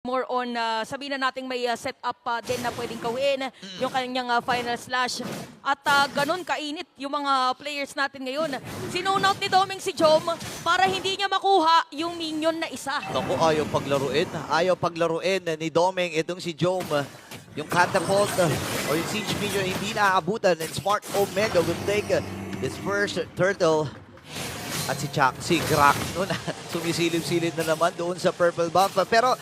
more on, sabihin na natin may setup pa din na pwedeng gawin, yung kanyang final slash. At ganun kainit yung mga players natin ngayon. Sinunout ni Doming si Jom para hindi niya makuha yung minion na isa. Naku, ayaw paglaruin. Ayaw paglaruin ni Doming itong si Jom. Yung catapult or yung siege minion hindi naaabutan. And Smart Omega will take his first turtle. At si Grak nun, sumisilip-silip na naman doon sa purple buff. Pero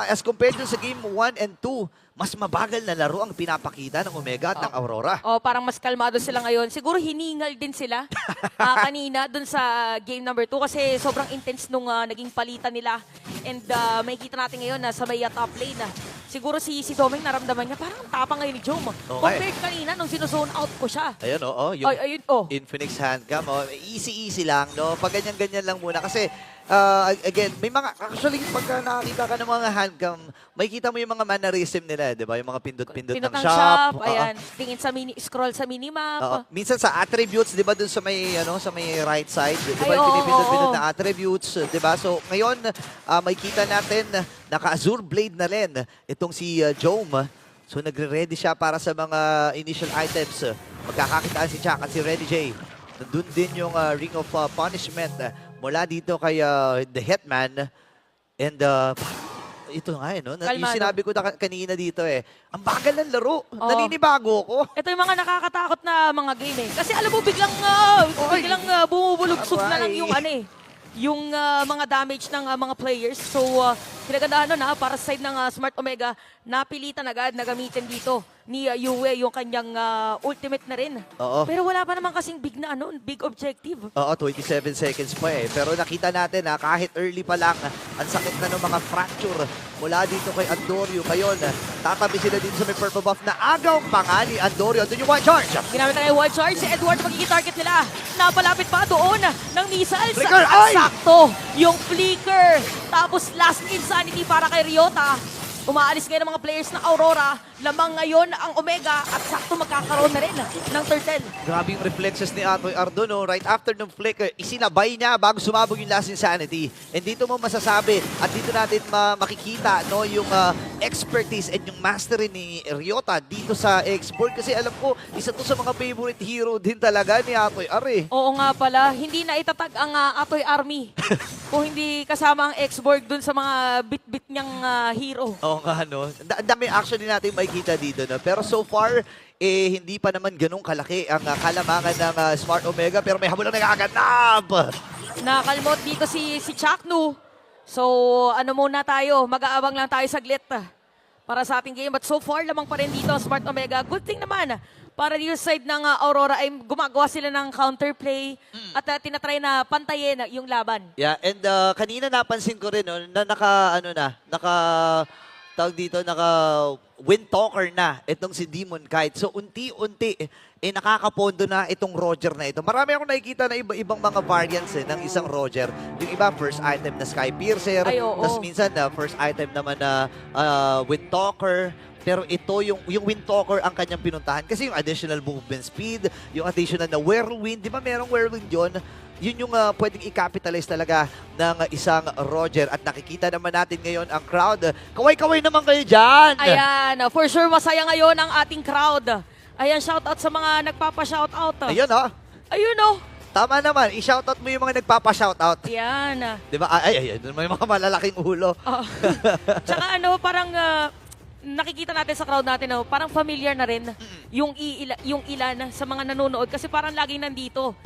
as compared dun sa game 1 and 2, mas mabagal na laro ang pinapakita ng Omega at ng Aurora. Parang mas kalmado sila ngayon. Siguro hiningal din sila kanina dun sa game number 2 kasi sobrang intense nung naging palitan nila. And may kita natin ngayon na sa may top lane na siguro si Doming naramdaman niya parang ang tapang ngayon ni Jom. Okay. Compared kanina nung sinuzone out ko siya. Ayun, yung Ayun, Infinix handcam. Easy-easy lang, no? Pag ganyan-ganyan lang muna. Kasi, again, may mga, actually, pagka nakakita ka ng mga handcam, may kita mo yung mga mannerism nila, di ba? Yung mga pindot-pindot ng shop. Ayan, tingin sa scroll sa minimap. Minsan sa attributes, di ba, dun sa may, sa may right side, di ba, Ay, yung oo, pinipindot-pindot oo. na attributes, di ba? So, ngayon, may kita natin, naka-azure blade na rin itong si Jom. So, nagre-ready siya para sa mga initial items. Magkakakitaan si Chuck at si Ready J. Nandun din yung Ring of Punishment mula dito kay The Hitman. And ito nga no? Yung Kalmado. sinabi ko kanina dito ang bagal ng laro. Naninibago ko. Ito yung mga nakakatakot na mga game Kasi alam mo, biglang bumubulugsog na lang yung yung mga damage ng mga players. So, kinagandahan nun para sa side ng Smart Omega, napilitan agad na gamitin dito ni Yue yung kanyang ultimate na rin. Oo. Pero wala pa naman kasing big objective. Oo, 27 seconds pa Pero nakita natin kahit early pa lang, ang sakit na ng mga fracture mula dito kay Andorio. Ngayon, tatabi sila dito sa may purple buff na agaw pa nga ni Andorio. Doon yung one charge. Ginamit na yung wild charge. Si Edward magiging target nila. Napalapit pa doon ng missiles. Flicker, At ay! sakto yung flicker. Tapos last insanity para kay Ryota. Umaalis ngayon ng mga players ng Aurora. Lamang ngayon ang Omega at sakto magkakaroon na rin ng turtle. Grabe yung reflexes ni Atoy Ardo, no? Right after ng flicker, isinabay niya bago sumabog yung last insanity. And dito mo masasabi at dito natin makikita no, yung expertise and yung mastery ni Ryota dito sa X-Board. Kasi alam ko, isa to sa mga favorite hero din talaga ni Atoy Ar. Oo nga pala, hindi na itatag ang Atoy Army kung hindi kasama ang X-Borg dun sa mga bit-bit niyang hero. Oo nga, no? Dami actually natin makikita dito, no? Pero so far, hindi pa naman ganun kalaki ang kalamangan ng Smart Omega. Pero may hamulang nagaganap! Nakakalmot dito si Chaknu. So, muna tayo, mag-aabang lang tayo saglit para sa ating game. But so far, lamang pa rin dito ang Smart Omega. Good thing naman, para dito sa side ng Aurora ay gumagawa sila ng counterplay at tinatry na pantayin yung laban. Yeah, and kanina napansin ko rin, no, na naka wind talker na itong si Demon Kite. So unti-unti nakakapondo na itong Roger na ito. Marami akong nakikita na iba-ibang mga variants ng isang Roger. Yung iba first item na Sky Piercer, Ay, oo. tapos minsan first item naman na wind talker. Pero ito yung wind talker ang kanyang pinuntahan kasi yung additional movement speed, yung additional na whirlwind, di ba merong whirlwind yun? Yun yung pwedeng i-capitalize talaga ng isang Roger. At nakikita naman natin ngayon ang crowd. Kaway-kaway naman kayo dyan! Ayan, for sure masaya ngayon ang ating crowd. Ayan, shoutout sa mga nagpapa-shoutout. Ayun Ayun Tama naman, i-shoutout mo yung mga nagpapa-shoutout. Ayan. Di ba? Ay, may mga malalaking ulo. Tsaka parang nakikita natin sa crowd natin, parang familiar na rin yung ilan sa mga nanonood kasi parang laging nandito.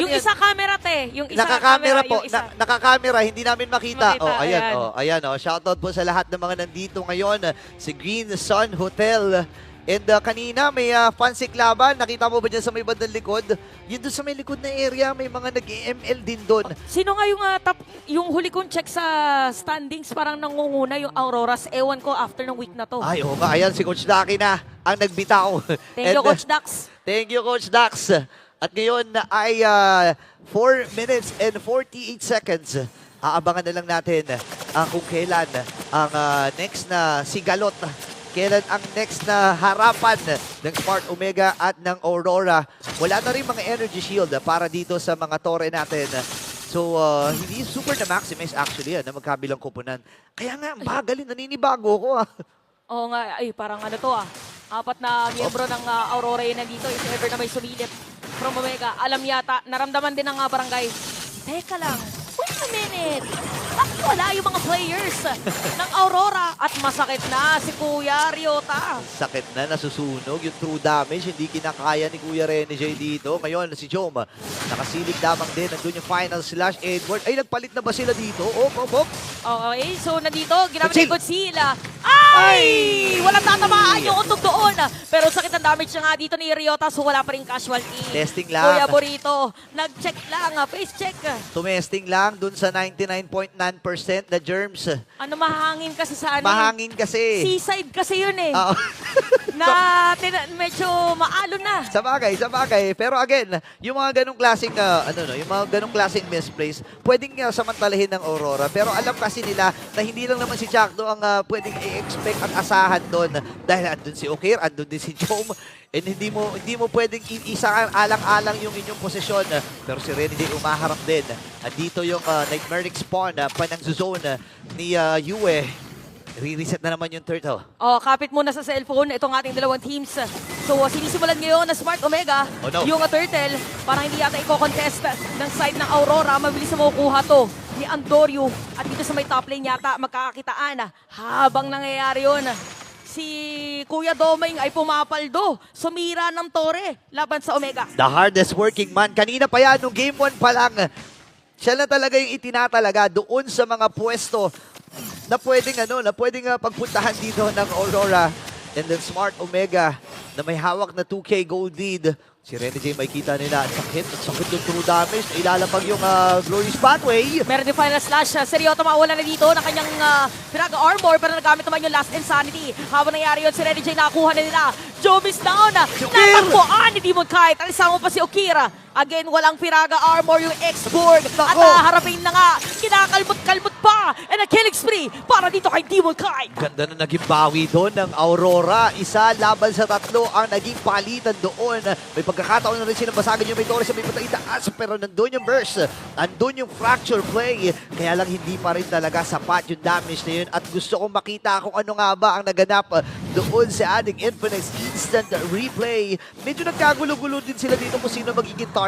Yung isa camera yung isa Nakakamera po. yung isa. Nakakamera, hindi namin makita. Makita, Ayan. Shoutout po sa lahat ng mga nandito ngayon. Si Green Sun Hotel. And kanina may fancy laban. Nakita mo ba dyan sa may bandang likod? Yun doon sa may likod na area, may mga nag-ML din doon. Sino nga yung yung huli kong check sa standings, parang nangunguna yung Auroras. Ewan ko after ng week na to. Ay, oo nga. Ayan, si Coach Daki na ang nagbitaw. Thank you, Coach Dax. Thank you, Coach Dax. At ngayon ay 4 minutes and 48 seconds. Aabangan na lang natin kung kailan ang next na sigalot. Kailan ang next na harapan ng Smart Omega at ng Aurora. Wala na rin mga energy shield para dito sa mga tore natin. So, hindi super na-maximize actually na magkabilang koponan. Kaya nga, bagalin, naninibago ko Oo nga, ay parang ano to apat na miyembro ng Aurora yun nandito, if ever na may sumilip from Omega. Alam yata, naramdaman din ng barangay. Teka lang, wait a minute. Bakit wala yung mga players ng Aurora? At masakit na si Kuya Ryota. Sakit na, nasusunog. Yung true damage, hindi kinakaya ni Kuya Rene J dito. Ngayon, si Jom, nakasilip lamang din. Nandun yung final slash Edward. Ay, nagpalit na ba sila dito? Oh. Okay, so nandito, ginamit Godzilla. ni Godzilla. Ay! Walang tatamaan yung untog doon. Pero sakit ang damage na nga dito ni Ryota, so wala pa rin casualty. Testing lang. Kuya Burrito, nag-check lang, face check. Tumesting lang dun sa 99.9% na germs. Ano, mahangin kasi sa ano? Mahangin kasi. Seaside kasi yun eh. Oo. Na medyo maalo na. Sa bagay. Pero again, yung mga ganong klaseng, yung mga ganong klaseng misplays, pwedeng samantalahin ng Aurora. Pero alam kasi nila na hindi lang naman si Jackdo ang pwedeng i-expect at asahan doon. Dahil andun si Okir, andun din si Jom. And hindi mo pwedeng isa alang-alang yung inyong posisyon. Pero si Rene J umaharap din. At dito yung Nightmaric Spawn, panang zone ni Yue. Re-reset na naman yung turtle. Oh, kapit muna sa cellphone itong ating dalawang teams. So, sinisimulan ngayon na Smart Omega, Oh, no. yung turtle, parang hindi yata i-contest ng side ng Aurora. Mabilis na makukuha to ni Andorio. At dito sa may top lane yata, magkakakitaan habang nangyayari yun. Si Kuya Doming ay pumapaldo. Sumira ng tore laban sa Omega. The hardest working man. Kanina pa yan, nung game 1 pa lang, siya na talaga yung itinatalaga doon sa mga pwesto na pwedeng pagpuntahan dito ng Aurora. And then Smart Omega na may hawak na 2K gold lead. Si Rene J makikita nila. At sakit yung true damage. Ilalapag yung Glorious Pathway. Meron din final slash. Seryoto, mawala na dito ng kanyang Piraga Armor, pero nagamit naman yung Last Insanity. Habang nangyari yun, si Rene J nakakuha na nila. Job is down. Natakbuan ni Demon Kite. Alisama pa si Okira. Again, walang Piraga Armor yung X-Borg. At harapin na nga. Kinakalmot-kalmot pa. And a killing spree para dito kay Demon Kite. Ganda na naging bawi doon ng Aurora. Isa laban sa tatlo ang naging palitan doon. May pagkakataon na rin silang basagin yung may Torres sa may patay taas. Pero nandun yung burst. Nandun yung fracture play. Kaya lang hindi pa rin talaga sapat yung damage na yun. At gusto kong makita kung ano nga ba ang naganap doon sa ating Infinix instant replay. Medyo nagkagulo-gulo din sila dito kung sino magiging target.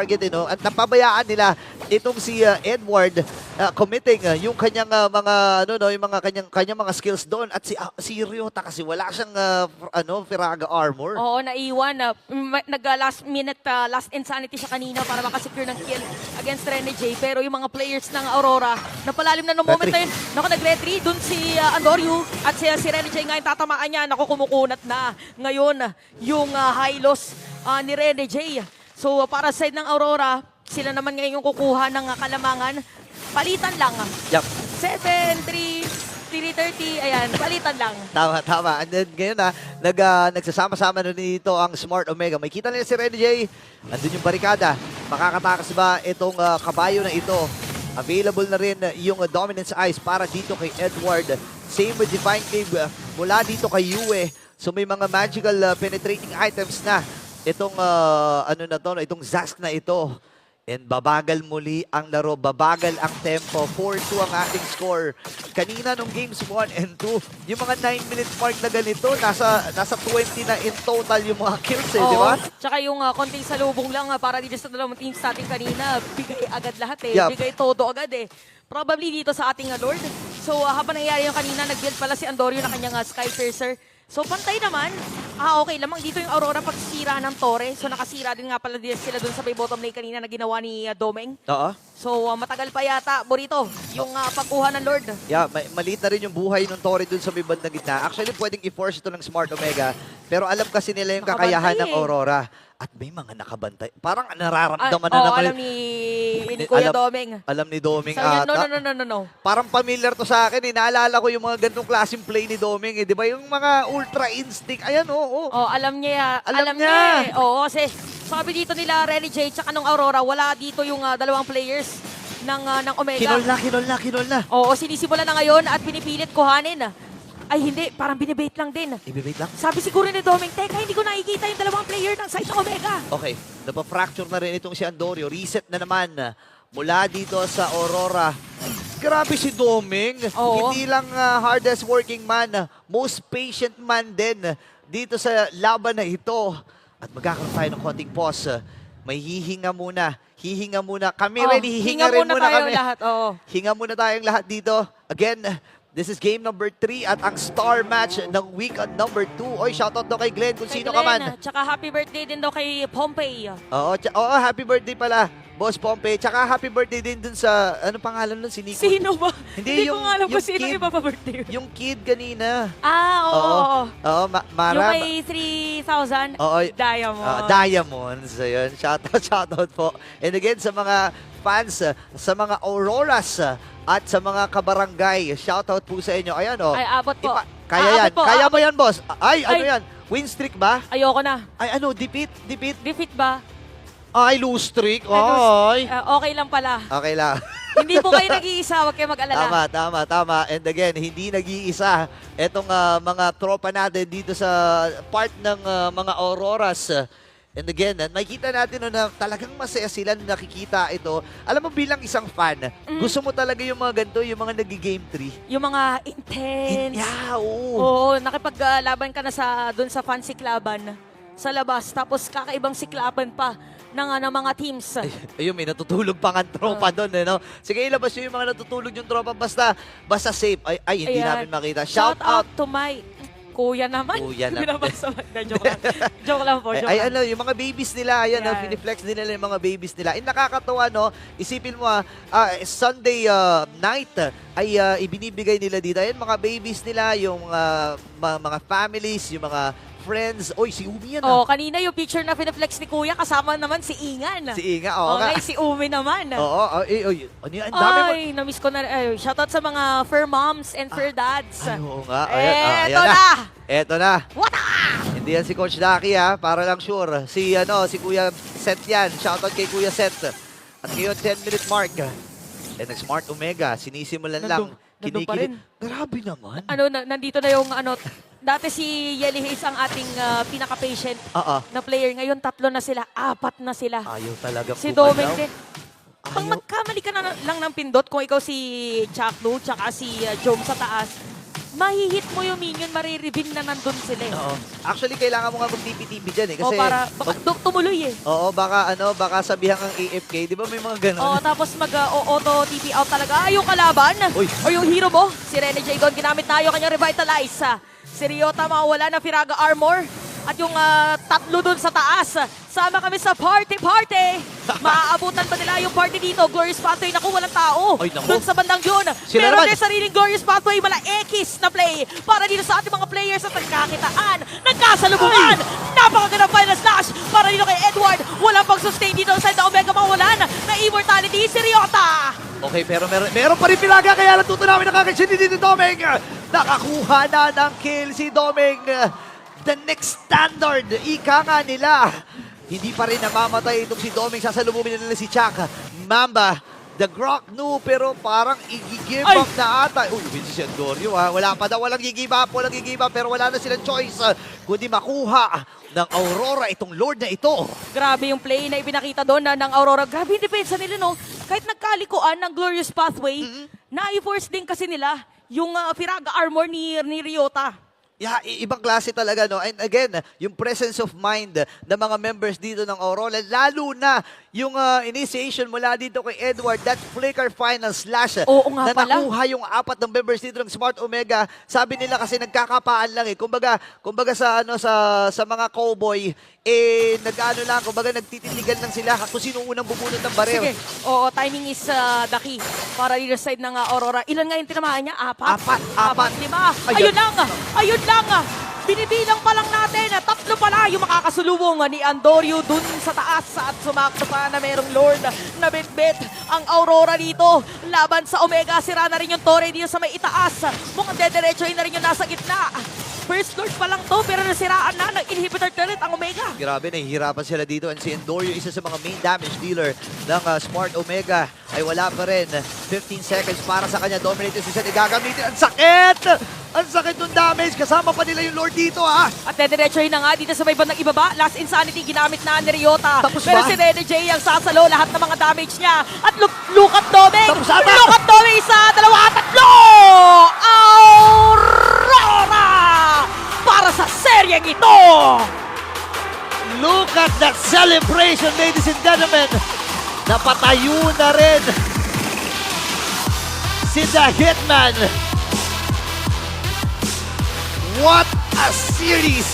At napabayaan nila itong si Edward committing yung kanyang kanyang mga skills doon. At si Ryota kasi wala siyang Piraga Armor. Oo, naiwan. Nag-last minute, last insanity siya kanina para makasecure ng kill against Rene J. Pero yung mga players ng Aurora, napalalim na ng moment na yun. Naku, nag-retry dun si Andorio at si Rene J ngayon tatamaan niya. Naku, kumukunat na ngayon yung high loss ni Rene J. So, para sa side ng Aurora, sila naman ngayon yung kukuha ng kalamangan. Palitan lang. Yup. 7-3, 330, ayan, palitan lang. Tama. And then ngayon nagsasama-sama na dito ang Smart Omega. May kita nila si Rene J. Andun yung barikada. Makakatakas ba itong kabayo na ito? Available na rin yung Dominance Eyes para dito kay Edward. Same with Divine Cave mula dito kay Yue. So may mga magical penetrating items na itong itong Zask na ito. And babagal muli ang laro, babagal ang tempo. 4-2 ang ating score. Kanina nung games 1 and 2, yung mga 9-minute mark na ganito, nasa 20 na in total yung mga kills di ba? Tsaka yung konting salubong lang para dito sa dalawang teams natin kanina, bigay agad lahat Yup. Bigay todo agad Probably dito sa ating Lord. So habang nangyayari yung kanina, nag-build pala si Andorio na kanyang Skypiercer. So pantay naman. Okay lamang dito yung Aurora pagsisira ng Torre. So nakasira din nga pala sila dun sa may bottom lane kanina na ginawa ni Domeng. Oo. So matagal pa yata, Burrito, yung pagkuha ng Lord. Yeah, maliit na rin yung buhay ng Torre dun sa may bandang gitna. Actually, pwedeng i-force ito ng Smart Omega. Pero alam kasi nila yung kakayahan ng Aurora. At may mga nakabantay. Parang nararamdaman na naman. Alam ni Kuya Domeng. Alam ni Domeng Sabi niya, ata. no. Parang familiar to sa akin. Naalala ko yung mga ganitong klaseng play ni Domeng. Di ba? Yung mga ultra instinct. Ayan, oo. Alam niya. Alam niya. Oo, kasi sabi dito nila Rene J tsaka nung Aurora, wala dito yung dalawang players ng Omega. Kinol na. Oo, sinisimulan na ngayon at pinipilit kuhanin. Ay hindi, parang binibait lang din. Ibibait lang? Sabi siguro ni Doming, teka, hindi ko nakikita yung dalawang player ng side ng Omega. Okay, napafracture na rin itong si Andorio. Reset na naman mula dito sa Aurora. Grabe si Doming. Oo. Hindi lang hardest working man, most patient man din dito sa laban na ito. At magkakaroon tayo ng konting pause. May hihinga muna. Hihinga muna. Kami rin, hihinga rin muna tayo kami. lahat. Oo. Hinga muna tayong lahat dito. Again, this is game number 3 at ang star match ng week at number 2. Oy, shoutout daw kay Glenn kung Kay sino ka man. Glenn, tsaka happy birthday din daw kay Pompey. Oo, happy birthday pala, Boss Pompey. Tsaka happy birthday din dun sa, ano pangalan nun? Si Nico. Sino ba? Hindi, ko nga alam kung yung sino kid. iba pa birthday. Yung kid kanina. Oo. Oo, Yung Mara. may 3,000 Oo, diamond. Diamonds. Ayun, shoutout po. And again, sa mga fans, sa mga Auroras, at sa mga kabarangay, shoutout po sa inyo. Ayan, oh. Ay, abot po. Kaya yan. Abot po, Kaya abot. mo yan, boss. Ay, ano Ay. yan? Win streak ba? Ayoko na. Ay, ano? Defeat? Defeat ba? Ay, lose streak. Ay, Ay. okay lang pala. Okay lang. Hindi po kayo nag-iisa, huwag kayo mag-alala. Tama. And again, hindi nag-iisa itong mga tropa natin dito sa part ng mga Auroras. And again, makikita natin na talagang masaya sila na nakikita ito. Alam mo, bilang isang fan, gusto mo talaga yung mga ganito, yung mga nag-game 3. Yung mga intense. Yeah, oo. Oo, nakipaglaban ka na doon sa fancy cluban sa labas. Tapos kakaibang siklaban pa ng mga teams. Ayun, may natutulog pa nga tropa doon, no? Sige, ilabas nyo yung mga natutulog yung tropa, basta safe. Ay, hindi Ayan. namin makita. Shout out to my kuya naman. Kuya naman. Binabasa. Joke lang. Joke lang po. Joke lang. Ano, yung mga babies nila, ayan, Yan. piniflex nila yung mga babies nila. Nakakatawa, no? Isipin mo, Sunday night ay ibinibigay nila dito. Ayan, mga babies nila, yung mga families, yung mga friends. Oy, si Umi yan, Oh, kanina yung picture na pinaflex ni kuya, kasama naman si Ingan. Si Inga, oo nga. Okay, si Umi naman. Oo, ano yan? Ang dami mo. Ay, na-miss ko na. Shoutout sa mga fur moms and fur dads. Ay, oo nga. Eto ayan na! Eto na. What the? Hindi yan si Coach Daki, ha? Para lang sure. Si Kuya Seth yan. Shoutout kay Kuya Seth. At ngayon, 10-minute mark. And ang Smart Omega, sinisimulan lang. Nandun pa rin. Grabe naman. Nandito na yung dati si Yeli Hayes ang ating pinaka-patient na player. Ngayon, 3 na sila, 4 na sila. Ayaw talaga Si pumalaw. Domeng din. Pag magkamali ka na lang ng pindot, kung ikaw si Chaklu, tsaka si Jom sa taas, mahihit mo yung minion, marireveal na nandun sila eh. Oo. Actually, kailangan mo nga mag-TP-TP dyan eh. Kasi, Para baka tumuloy eh. oo, baka sabihan kang AFK. Di ba may mga ganun? Oo, tapos mag-auto TP out talaga. Yung kalaban, Uy. o yung hero mo, si Rene Jagon, ginamit tayo kanyang revitalize. Si Ryota mawala na Firaga Armor. At yung 3 dun sa taas. Sama kami sa party! Maaabutan ba nila yung party dito? Glorious Pathway, naku, walang tao. Ay, naku. Dun sa bandang yun. Sila Meron naman. din sariling Glorious Pathway, mala X na play. Para dito sa ating mga players at nagkakitaan. Nagkasalubungan. Napakagandang final slash. Para dito kay Edward. Walang pag-sustain dito sa Omega, mawalan na immortality si Ryota. Okay, pero meron pa rin Pilaga, kaya natuto namin nakakasindi dito Domeng. Nakakuha na ng kill si Domeng. The next standard, ika nga nila. Hindi pa rin namamatay itong si Domeng. Sasalubungin nila si Chaka. Mamba, the Grok no, pero parang i-give Ay! up na ata. Uy, si Andorio ha. Wala pa daw, walang give up, pero wala na silang choice. Kundi makuha ng Aurora itong Lord na ito. Grabe yung play na ipinakita doon ng Aurora. Grabe yung depensa nila, no? Kahit nagkalikuan ng Glorious Pathway, na-force din kasi nila yung Firaga Armor ni Ryota. Yeah, ibang klase talaga, no? And again, yung presence of mind ng mga members dito ng Aurora, lalo na yung initiation mula dito kay Edward, that flicker final slash Oo nga na pala. nakuha yung 4 ng members dito ng Smart Omega. Sabi nila kasi nagkakapaan lang eh. Kumbaga sa mga cowboy, nag-ano lang, kumbaga nagtitindigan lang sila kung sino unang bubunot ng baril. Sige. Oo, timing is the key para dito side ng Aurora. Ilan nga yung tinamaan niya? 4? 5. Ayun lang! Ayun lang! Binibilang pa lang natin. 3 pala yung makakasulubong ni Andorio dun sa taas at sumakto pa na merong Lord na bitbit ang Aurora dito. Laban sa Omega, sira na rin yung Torre dito sa may itaas. Mukhang dediretso na rin yung nasa gitna. First Lord pa lang to, pero nasiraan na ng inhibitor turret ang Omega. Grabe, nahihirapan sila dito. And si Endorio, isa sa mga main damage dealer ng Smart Omega, ay wala pa rin. 15 seconds para sa kanya. Dominator si Seth, gagamitin. Ang sakit! Ang sakit ng damage. Kasama pa nila yung Lord dito, ha? At dediretsohin na nga dito sa may bandang ibaba. Last Insanity ginamit na ni Ryota. Tapos Pero ba? si Rene J ang sasalo lahat ng mga damage niya. At look at Doming! Tapos ata! Look at Doming! Isa, dalawa, tatlo! Aurora! Para sa seryeng ito! Look at that celebration, ladies and gentlemen. Napatayo na rin si The Hitman. What a series!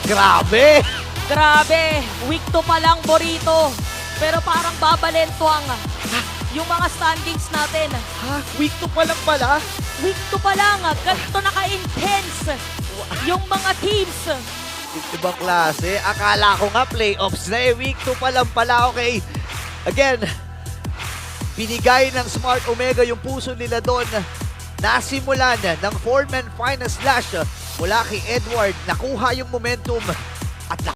Grabe! Grabe! Week 2 pa lang, Borito. Pero parang babalentwang yung mga standings natin. Ha? Week 2 pa lang pala? Week 2 pa lang, ganito naka-intense yung mga teams. Ibang klase. Akala ko nga playoffs na eh. Week 2 pa lang pala. Okay. Again, binigay ng Smart Omega yung puso nila doon. Nasimulan ng 4-man final slash mula kay Edward. Nakuha yung momentum at